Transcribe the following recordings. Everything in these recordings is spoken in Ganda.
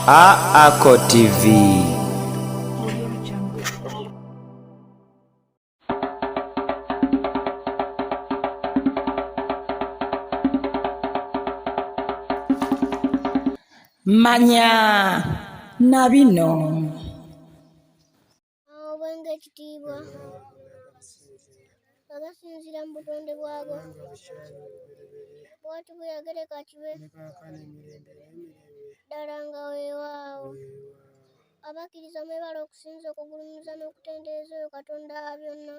AACO TV. Manya nabino obwenge kitiibwa agasinzira mu butonde bwago bw'ati bweyagereka kibe ddala nga weewaawo. Abakkiriza mwebale okusinza okugulumiza n'okutendereza oyo Katonda wa byonna.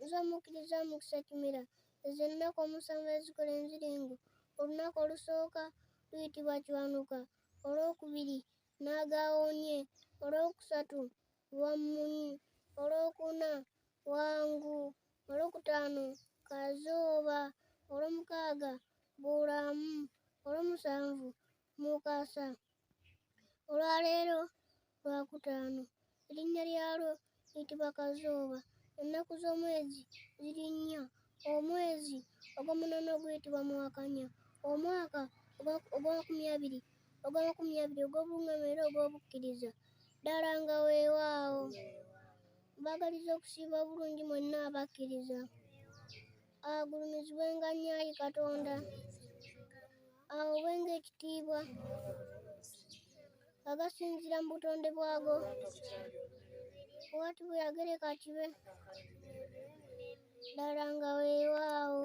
Nze omukkiriza Mukisa Kimera, ezo ennaku omusanvu ezikola enziringo. Olunaku olusooka luyitibwa Kiwanuka, olwokubiri Naagawoonye, olwokusatu Lwammunyi, olwokuna Wangu, olwokutaano Kazooba, olwomukaaga Bulamu, olwomusanvu Mukasa. Olwaleero Lwakutaano, erinnya lyalwo liyitibwa Kazooba. Ennaku z'omwezi ziri nnya. Omwezi ogw'omunaana guyitibwa Mwakanya, omwaka ogw'amakumi abiri ogw'obulungamu era ogw'obukkiriza. Ddala nga weewaawo. Mbagaliza okusiiba obulungi mwenna abakkiriza. Agulumizibwenga Nnyayi Katonda. Awo obwenge ekitiibwa agasinzira mu butonde bwago bw'ati bweyagereka kibe ddala nga weewaawo.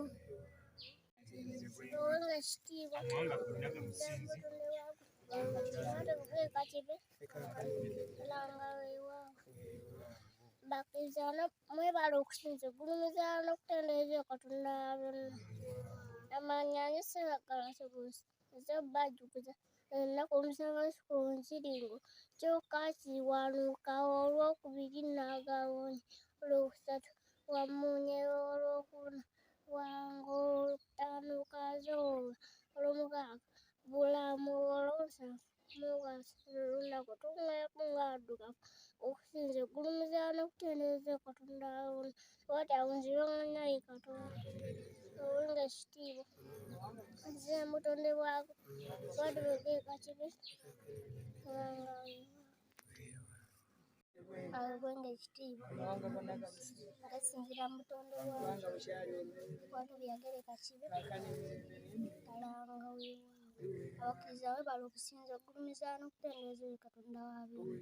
Obwenge ekitiibwa bweyagereka kibe ddala nga weewaawo. Bakkiriza mwebale okusinza okugulumiza n'okutendereza Katonda wa byonna. Amannya nze Ssekakalanso Bbuusi, nze bajjukiza ennaku omusanvu ezikola enziringo. Kyokka Kiwanuka, olwokubiri Naagawoonye, olwokusatu Lwammunye, olwokuna Wangu, olwokutaano Kazooba, olwomukaaga Bulamu, olwomusanvu Mukasa. Olunaku tuŋŋeeko ng'addugavu okusinza okugulumiza n'okutendereza Katonda wa byonna. Bw'ati agulumizibwenga Nnyayi Katonda. Obwenge ekitiibwa agasinzira mu butonde bwago bw'ati bweyagereka kibe ddala nga weewaawo. Obwenge ekitiibwa agasinzira mu butonde bwago bw'ati bweyagereka kibe ddala nga weewaawo. Abakkiriza mwebale okusinza okugulumiza n'okutendereza oyo Katonda wa byonna.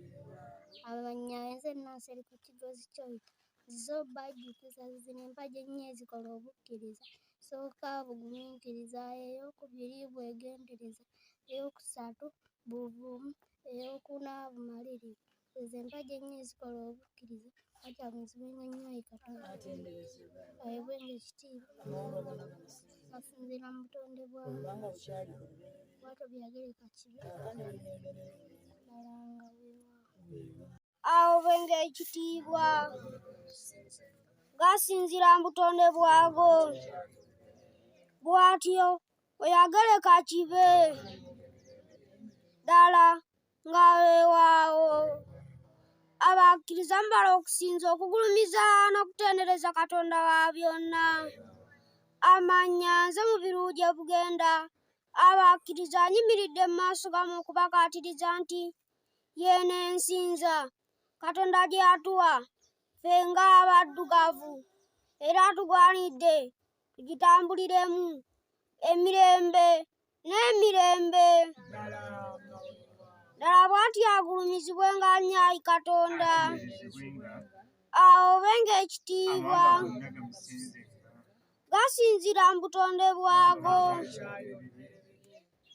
Amannya nze Nanseri Kigozi Kyoita, nzize obbajjukiza zino empagi ennya ezikola obukkiriza. Esooka bugumiikiriza, eyokubiri bwegendereza, eyokusatu buvumu, eyokuna bumalirivu. Ezo empagi ennya ezikola obukkiriza. Bw'ati agulumizibwenga Nnyayi Katonda. Obwenge ekitiibwa agasinzira mu butonde bwago bw'ati bweyagereka kibe ddala nga weewaawo. Obwenge ekitiibwa gasinzira mu butonde bwago bw'atyo bweyagereka kibe ddala nga weewaawo. Abakkiriza mubala okusinza okugulumiza n'okutendereza Katonda wa byonna. Amannya nze Mubiruuje Bugenda. Abakkiriza anyimiridde mu maaso gammwe okubakaatiriza nti yeeno ensinza Katonda gye yatuwa ffe ng'abaddugavu era tugwanidde tugitambuliremu emirembe n'emirembe. Ddala bw'ati agulumizibwenga Nnyayi Katonda. Obwenge ekitiibwa gasinzira mu butonde bwago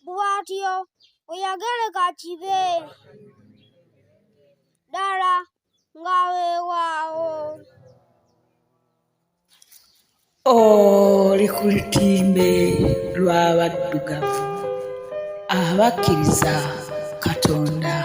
bw'atyo bweyagereka kibe ddala nga weewaawo. Oli ku lutimbe lw'abaddugavu abakkiriza Katonda.